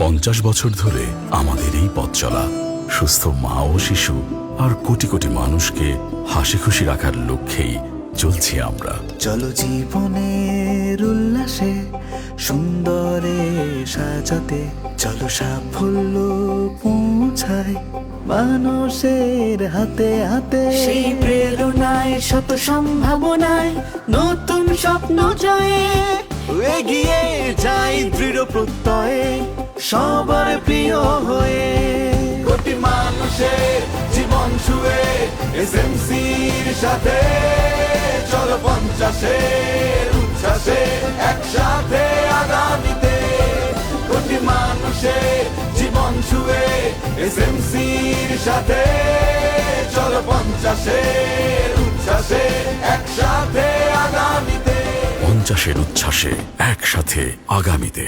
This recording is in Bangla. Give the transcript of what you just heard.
50 বছর ধরে আমাদের এই পথ চলা সুস্থ মা ও শিশু আর কোটি কোটি মানুষকে হাসি খুশি রাখার লক্ষ্যেই চলছি আমরা। চলো জীবনের উল্লাসে সুন্দরে সাজাতে, চলো সাফল্য পৌঁছায় মানুষের হাতে হাতে। সেই প্রেরণায় শত সম্ভাবনায় নতুন স্বপ্ন জয়ে এগিয়ে যাই দৃঢ় প্রত্যয়ে সবার প্রিয় হয়ে। কোটি মানুষের জীবন ছুঁয়ে এসএমসির সাথে চলো 50-এর উচ্ছ্বাসে একসাথে আগামীতে। কোটি মানুষের জীবন ছুঁয়ে এসএমসির সাথে চলো 50-এর উচ্ছ্বাসে একসাথে আগামীতে। 50-এর উচ্ছ্বাসে একসাথে আগামীতে।